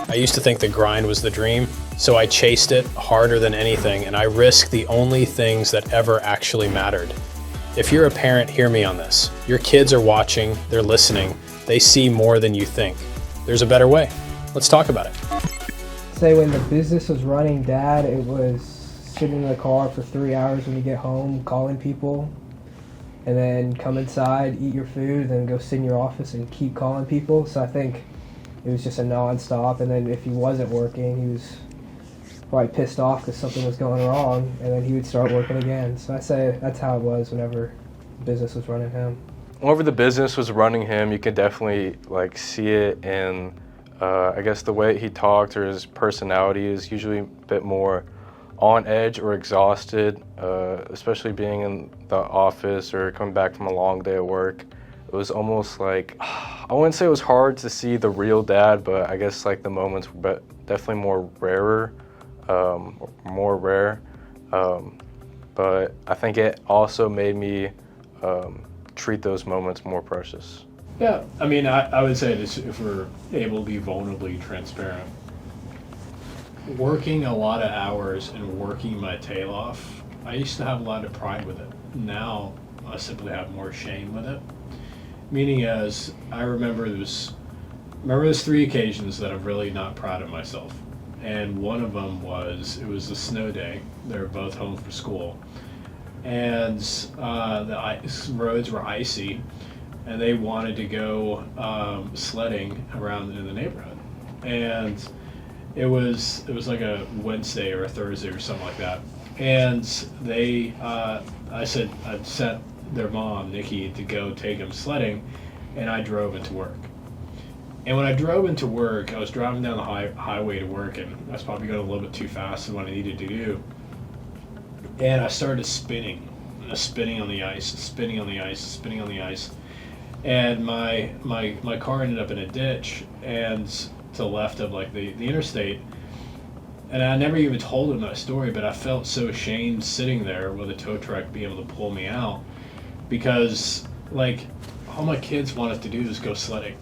I used to think the grind was the dream, so I chased it harder than anything, and I risked the only things that ever actually mattered. If you're a parent, hear me on this. Your kids are watching, they're listening, they see more than you think. There's a better way. Let's talk about it. Say when the business was running, Dad, it was sitting in the car for 3 hours when you get home, calling people, and then come inside, eat your food, then go sit in your office and keep calling people. So I think it was just a non-stop, and then if he wasn't working, he was probably pissed off because something was going wrong, and then he would start working again. So I say that's how it was whenever business was running him. Whenever the business was running him, you could definitely see it in, I guess, the way he talked or his personality is usually a bit more on edge or exhausted, especially being in the office or coming back from a long day of work. It was almost like, I wouldn't say it was hard to see the real dad, but I guess the moments were definitely more rare. But I think it also made me treat those moments more precious. Yeah, I mean, I would say this, if we're able to be vulnerably transparent, working a lot of hours and working my tail off, I used to have a lot of pride with it. Now I simply have more shame with it. Meaning as I remember there's 3 occasions that I'm really not proud of myself. And one of them was, it was a snow day. They were both home from school. And the roads were icy, and they wanted to go sledding around in the neighborhood. And it was like a Wednesday or a Thursday or something like that. And they, I'd sent their mom, Nikki, to go take them sledding, and I drove into work. And when I drove into work, I was driving down the highway to work, and I was probably going a little bit too fast than what I needed to do. And I started spinning on the ice, spinning on the ice, spinning on the ice. And my car ended up in a ditch, and to the left of the interstate. And I never even told him that story, but I felt so ashamed sitting there with a tow truck being able to pull me out, because all my kids wanted to do is go sledding.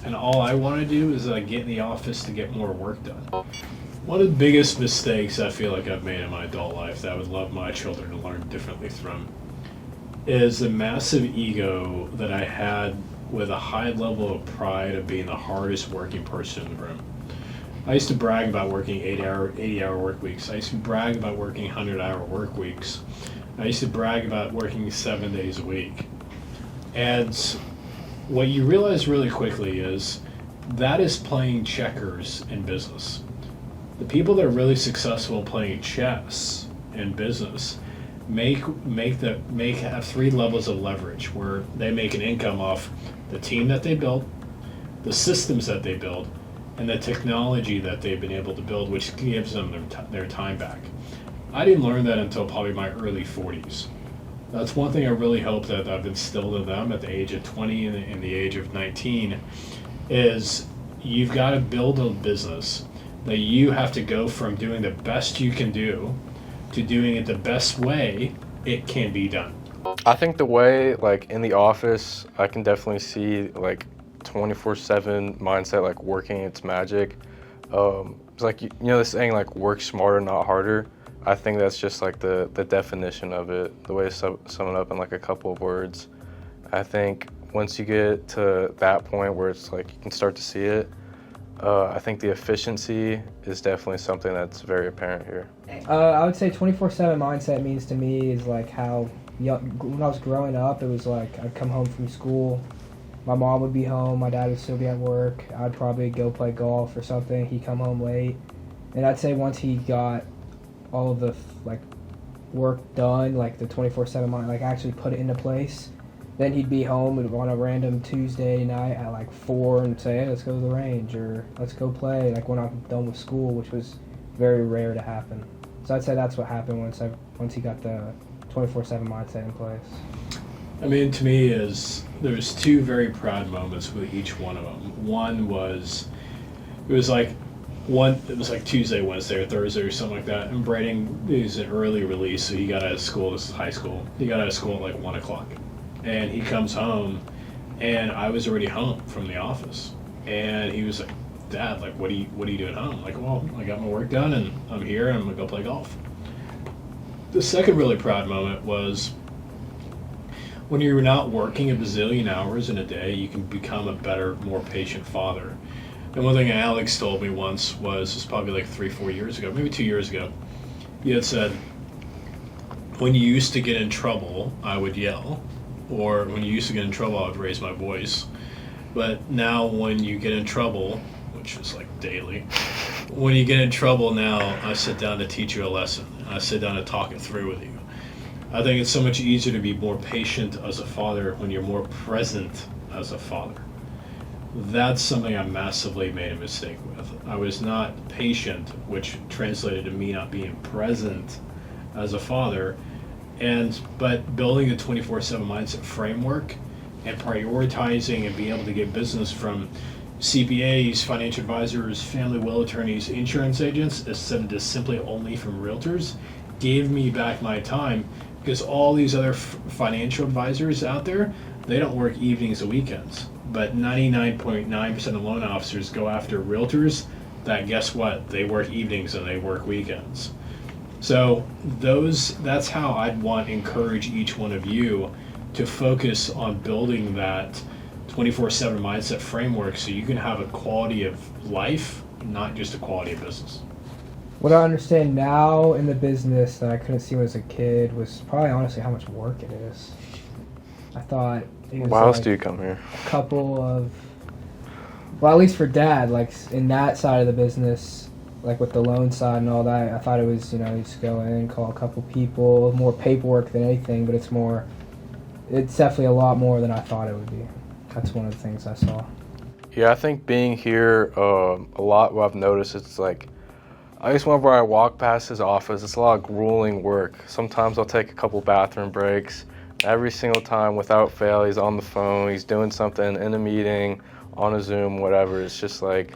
And all I want to do is get in the office to get more work done. One of the biggest mistakes I feel like I've made in my adult life that I would love my children to learn differently from is the massive ego that I had with a high level of pride of being the hardest working person in the room. I used to brag about working 80-hour work weeks. I used to brag about working 100-hour work weeks. I used to brag about working 7 days a week. And what you realize really quickly is that is playing checkers in business. The people that are really successful playing chess in business have 3 levels of leverage where they make an income off the team that they build, the systems that they build, and the technology that they've been able to build, which gives them their time back. I didn't learn that until probably my early 40s. That's one thing I really hope that I've instilled in them at the age of 20 and the age of 19 is you've got to build a business that you have to go from doing the best you can do to doing it the best way it can be done. I think the way, in the office, I can definitely see, 24/7 mindset, working its magic. It's this saying, work smarter, not harder. I think that's just, the definition of it, the way to sum it up in, a couple of words. I think once you get to that point where it's, you can start to see it, I think the efficiency is definitely something that's very apparent here. I would say 24/7 mindset means to me is how when I was growing up, it was I'd come home from school, my mom would be home, my dad would still be at work, I'd probably go play golf or something, he'd come home late, and I'd say once he got all of the work done, the 24/7 mind, actually put it into place, then he'd be home on a random Tuesday night at 4 and say, hey, let's go to the range or let's go play when I'm done with school, which was very rare to happen. So I'd say that's what happened once he got the 24/7 mindset in place. I mean, to me, there's 2 very proud moments with each one of them. One was, it was Tuesday, Wednesday, or Thursday or something like that, and Braden is an early release, so he got out of school, this is high school, he got out of school at 1 o'clock. And he comes home, and I was already home from the office. And he was Dad, like, what do you do at home? Like, well, I got my work done and I'm here and I'm gonna go play golf. The second really proud moment was when you're not working a bazillion hours in a day, you can become a better, more patient father. And one thing Alex told me once was probably like 3-4 years ago, maybe 2 years ago. He had said, when you used to get in trouble, I would yell, or when you used to get in trouble, I would raise my voice. But now when you get in trouble, which is like daily, when you get in trouble now, I sit down to teach you a lesson. I sit down to talk it through with you. I think it's so much easier to be more patient as a father when you're more present as a father. That's something I massively made a mistake with. I was not patient, which translated to me not being present as a father, but building a 24/7 mindset framework and prioritizing and being able to get business from CPAs, financial advisors, family will attorneys, insurance agents, instead of just simply only from realtors, gave me back my time, because all these other financial advisors out there, they don't work evenings and weekends. But 99.9% of loan officers go after realtors that, guess what, they work evenings and they work weekends. So that's how I'd want to encourage each one of you to focus on building that 24/7 mindset framework so you can have a quality of life, not just a quality of business. What I understand now in the business that I couldn't see when I was a kid was probably honestly how much work it is. I thought it was Why else like do you come here? a couple of, well, at least for Dad, like in that side of the business, like with the loan side and all that, I thought it was, you just go in, call a couple people, more paperwork than anything, but it's definitely a lot more than I thought it would be. That's one of the things I saw. Yeah, I think being here a lot, what I've noticed, it's like, I guess whenever I walk past his office, it's a lot of grueling work. Sometimes I'll take a couple bathroom breaks. Every single time, without fail, he's on the phone, he's doing something in a meeting, on a Zoom, whatever. It's just like,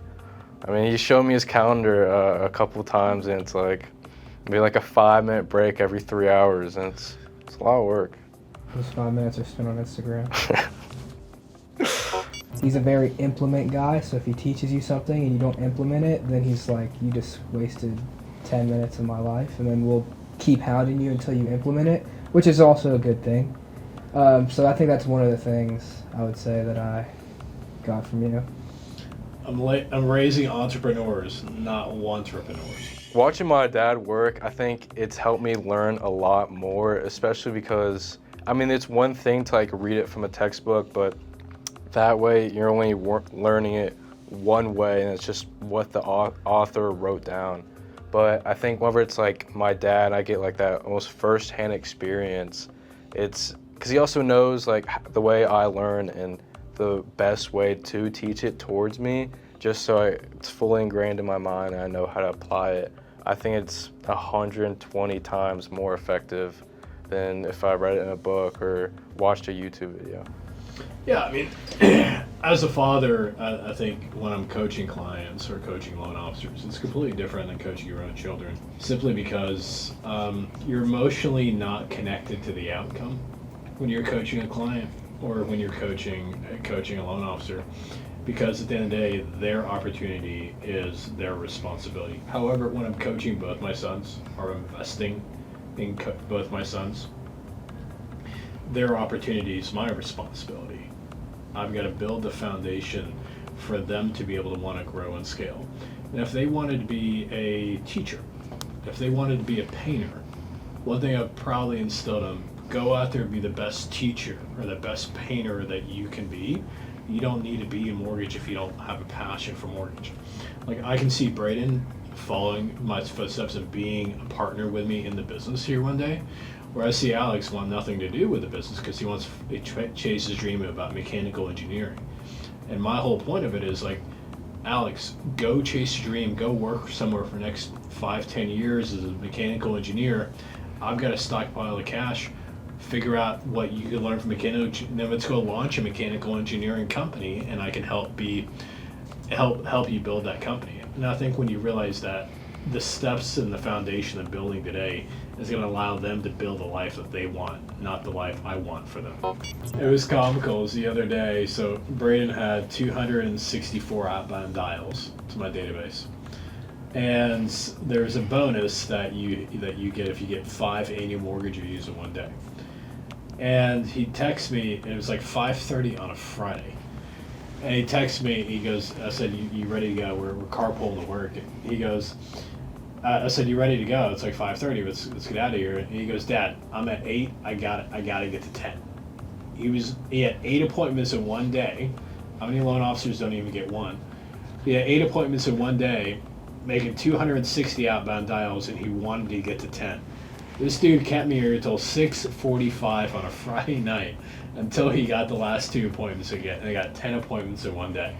I mean, he showed me his calendar a couple times, and it's like, maybe like a 5-minute break every 3 hours, and it's a lot of work. Those 5 minutes are spent on Instagram. He's a very implement guy, so if he teaches you something and you don't implement it, then he's like, you just wasted 10 minutes of my life, and then we'll keep hounding you until you implement it, which is also a good thing. So I think that's one of the things I would say that I got from you. I'm raising entrepreneurs, not wantrepreneurs. Watching my dad work, I think it's helped me learn a lot more, especially because, I mean, it's one thing to like read it from a textbook, but that way you're only learning it one way, and it's just what the author wrote down. But I think whenever it's like my dad, I get like that almost first-hand experience. It's because he also knows like the way I learn and the best way to teach it towards me, just so it's fully ingrained in my mind and I know how to apply it. I think it's 120 times more effective than if I read it in a book or watched a YouTube video. Yeah, I mean, as a father, I think when I'm coaching clients or coaching loan officers, it's completely different than coaching your own children, simply because you're emotionally not connected to the outcome when you're coaching a client or when you're coaching a loan officer, because at the end of the day, their opportunity is their responsibility. However, when I'm coaching both my sons or investing in both my sons, their opportunity is my responsibility. I've got to build the foundation for them to be able to want to grow and scale. And if they wanted to be a teacher, if they wanted to be a painter, one thing I've probably instilled them, go out there and be the best teacher or the best painter that you can be. You don't need to be in mortgage if you don't have a passion for mortgage. Like, I can see Braden following my footsteps and being a partner with me in the business here one day, where I see Alex want nothing to do with the business because he wants to chase his dream about mechanical engineering. And my whole point of it is like, Alex, go chase your dream, go work somewhere for the next 5-10 years as a mechanical engineer. I've got a stockpile of cash. Figure out what you can learn from mechanical, then let's go launch a mechanical engineering company, and I can help you build that company. And I think when you realize that the steps and the foundation of building today is going to allow them to build a life that they want, not the life I want for them. It was comical. It was the other day. So Braden had 264 outbound dials to my database, and there's a bonus that you get if you get 5 annual mortgage reviews in one day. And he texts me, and it was like 5:30 on a Friday. And he texts me, he goes, I said, you ready to go? We're carpooling to work. And he goes, I said, you ready to go? It's like 5:30, let's get out of here. And he goes, Dad, I'm at 8, I gotta get to 10. He had 8 appointments in one day. How many loan officers don't even get one? He had 8 appointments in one day, making 260 outbound dials, and he wanted to get to 10. This dude kept me here until 6:45 on a Friday night until he got the last 2 appointments again, and I got 10 appointments in one day.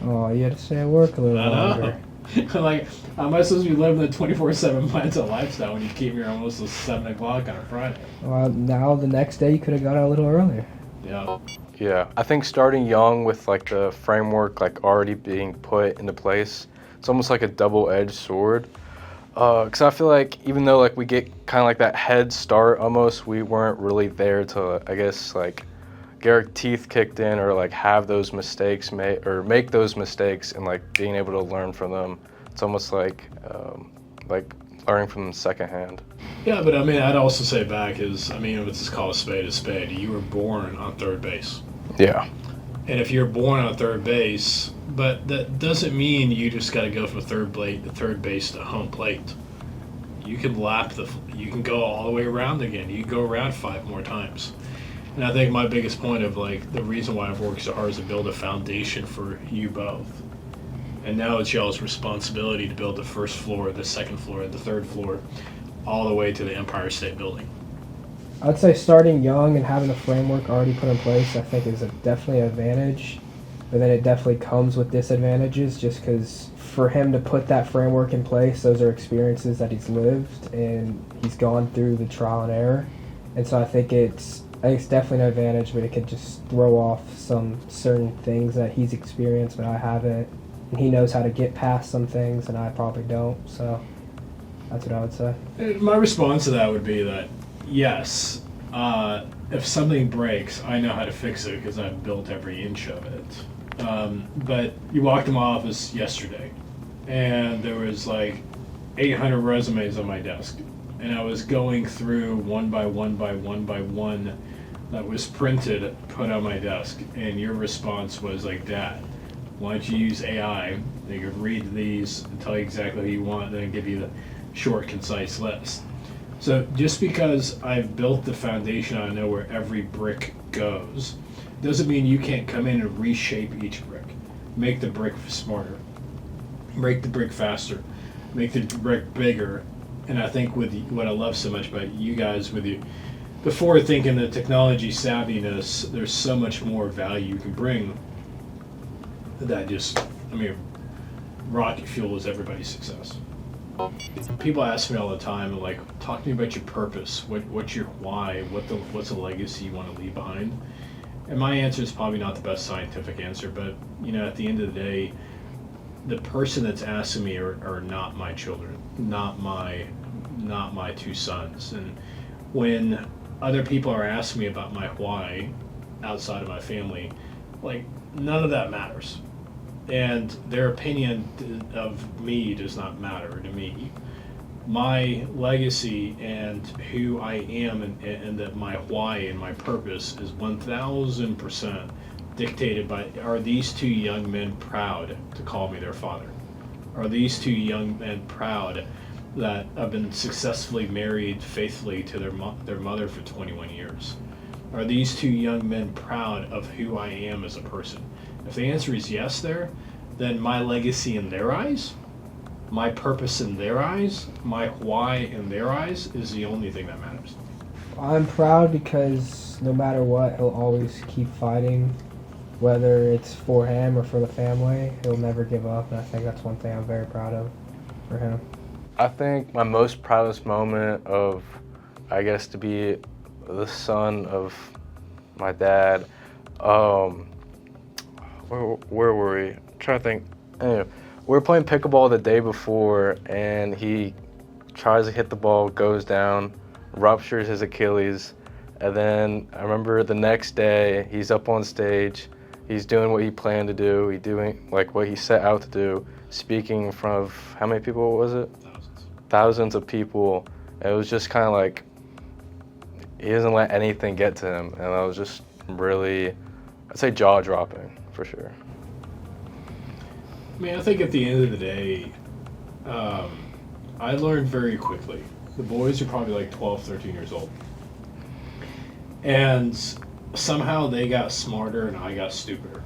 Oh, you had to stay at work a little I longer. know. Like, how am I supposed to be living the 24/7 mindset lifestyle when you keep me here almost till 7 o'clock on a Friday? Well, now the next day you could have got out a little earlier. Yeah. Yeah, I think starting young with like the framework like already being put into place, it's almost like a double-edged sword. Because I feel like even though like we get kind of like that head start almost, we weren't really there to, I guess, like get our teeth kicked in or like have those mistakes made or make those mistakes and like being able to learn from them. It's almost like learning from them secondhand. Yeah, but I mean, I'd also say back is, I mean, let's just call a spade. You were born on third base. Yeah. And if you're born on third base, but that doesn't mean you just got to go from third base to home plate. You can you can go all the way around again. You can go around 5 more times. And I think my biggest point of like the reason why I've worked so hard is to build a foundation for you both. And now it's y'all's responsibility to build the first floor, the second floor, the third floor, all the way to the Empire State Building. I'd say starting young and having a framework already put in place, I think, is definitely an advantage. But then it definitely comes with disadvantages just because for him to put that framework in place, those are experiences that he's lived and he's gone through the trial and error. And so I think it's definitely an advantage, but it could just throw off some certain things that he's experienced, but I haven't. And he knows how to get past some things, and I probably don't. So that's what I would say. My response to that would be that, yes, if something breaks, I know how to fix it because I've built every inch of it. But you walked in my office yesterday, and there was like 800 resumes on my desk, and I was going through one by one that was printed, put on my desk, and your response was like, Dad, why don't you use AI? They could read these and tell you exactly what you want, and then give you the short, concise list. So just because I've built the foundation, I know where every brick goes, doesn't mean you can't come in and reshape each brick. Make the brick smarter. Make the brick faster. Make the brick bigger. And I think with what I love so much about you guys, with you, before thinking the technology savviness, there's so much more value you can bring that just, I mean, rocket fuel is everybody's success. People ask me all the time, like, talk to me about your purpose. What's your why? What's a legacy you want to leave behind? And my answer is probably not the best scientific answer, but you know, at the end of the day, the person that's asking me are not my children, not my 2 sons. And when other people are asking me about my why outside of my family, like, none of that matters. And their opinion of me does not matter to me. My legacy and who I am and that my why and my purpose is 1000% dictated by, are these 2 young men proud to call me their father? Are these 2 young men proud that I've been successfully married faithfully to their mother for 21 years? Are these 2 young men proud of who I am as a person? If the answer is yes there, then my legacy in their eyes, my purpose in their eyes, my why in their eyes is the only thing that matters. I'm proud because no matter what, he'll always keep fighting, whether it's for him or for the family. He'll never give up, and I think that's one thing I'm very proud of for him. I think my most proudest moment of, I guess, to be the son of my dad, where were we? I'm trying to think. Anyway, we were playing pickleball the day before, and he tries to hit the ball, goes down, ruptures his Achilles, and then I remember the next day he's up on stage, he's doing what he planned to do, he's doing like what he set out to do, speaking in front of, how many people was it? Thousands of people. And it was just kind of like, he doesn't let anything get to him, and I was just really, I'd say jaw-dropping for sure. I mean, I think at the end of the day, I learned very quickly. The boys are probably like 12, 13 years old. And somehow they got smarter and I got stupider.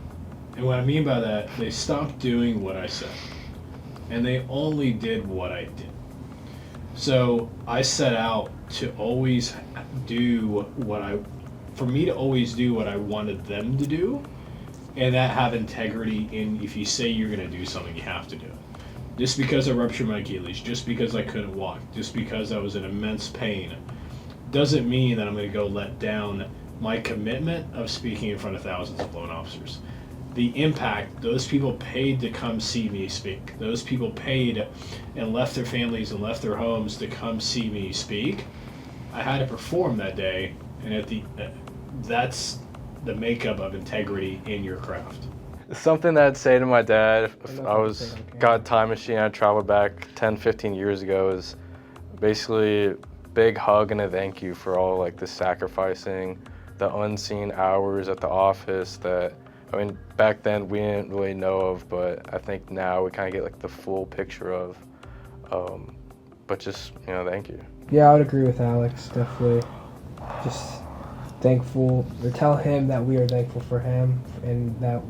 And what I mean by that, they stopped doing what I said. And they only did what I did. So I set out to always do for me to always do what I wanted them to do. And that have integrity in, if you say you're going to do something, you have to do it. Just because I ruptured my Achilles, just because I couldn't walk, just because I was in immense pain, doesn't mean that I'm going to go let down my commitment of speaking in front of thousands of loan officers. The impact, those people paid to come see me speak. Those people paid and left their families and left their homes to come see me speak. I had to perform that day, and that's the makeup of integrity in your craft. Something that I'd say to my dad if got a time machine, I traveled back 10, 15 years ago, is basically big hug and a thank you for all like the sacrificing, the unseen hours at the office that, I mean, back then we didn't really know of, but I think now we kind of get like the full picture of, but just, thank you. Yeah, I would agree with Alex, definitely. Just thankful, or tell him that we are thankful for him, and that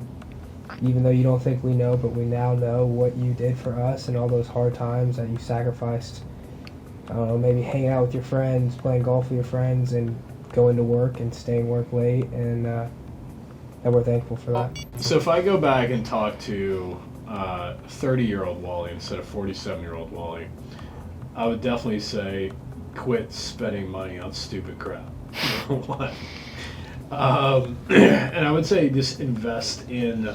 even though you don't think we know, but we now know what you did for us and all those hard times that you sacrificed. I don't know, maybe hanging out with your friends, playing golf with your friends, and going to work and staying work late, and that we're thankful for that. So if I go back and talk to 30-year-old Wally instead of 47-year-old Wally, I would definitely say quit spending money on stupid crap. Number one. And I would say just invest in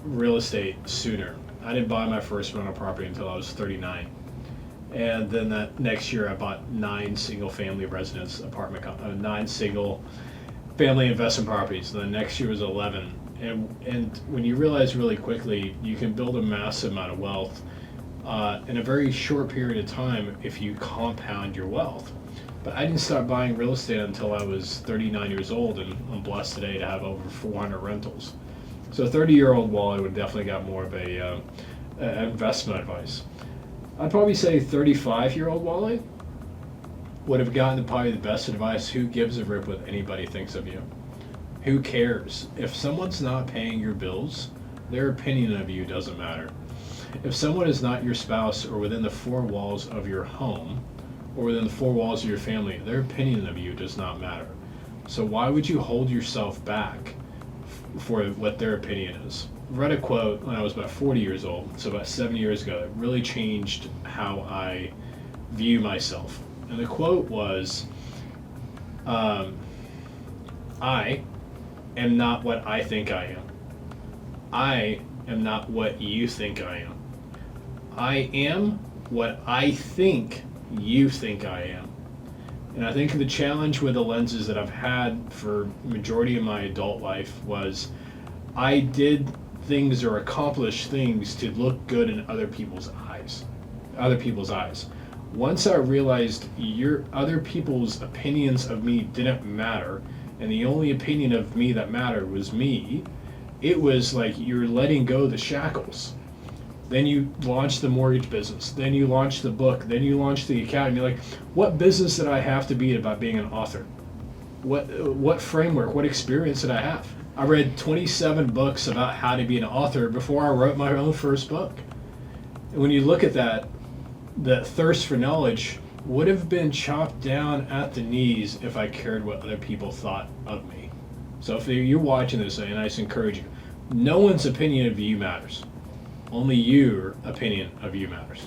real estate sooner. I didn't buy my first rental property until I was 39. And then that next year I bought 9 single-family residence apartment, 9 single-family investment properties. And the next year was 11. And when you realize really quickly, you can build a massive amount of wealth in a very short period of time if you compound your wealth. But I didn't start buying real estate until I was 39 years old, and I'm blessed today to have over 400 rentals. So 30-year-old Wally would definitely got more of a investment advice. I'd probably say 35-year-old Wally would have gotten probably the best advice. Who gives a rip what anybody thinks of you? Who cares? If someone's not paying your bills, their opinion of you doesn't matter. If someone is not your spouse or within the 4 walls of your home or within the 4 walls of your family, their opinion of you does not matter. So why would you hold yourself back for what their opinion is? I read a quote when I was about 40 years old, so about 7 years ago, that really changed how I view myself. And the quote was, I am not what I think I am. I am not what you think I am. I am what I think you think I am. And I think the challenge with the lenses that I've had for majority of my adult life was I did things or accomplished things to look good in other people's eyes. Once I realized other people's opinions of me didn't matter, and the only opinion of me that mattered was me, it was like you're letting go the shackles. Then you launch the mortgage business. Then you launch the book. Then you launch the academy. Like, what business did I have to be about being an author? What framework, what experience did I have? I read 27 books about how to be an author before I wrote my own first book. And when you look at that, the thirst for knowledge would have been chopped down at the knees if I cared what other people thought of me. So if you're watching this, and I just encourage you, no one's opinion of you matters. Only your opinion of you matters.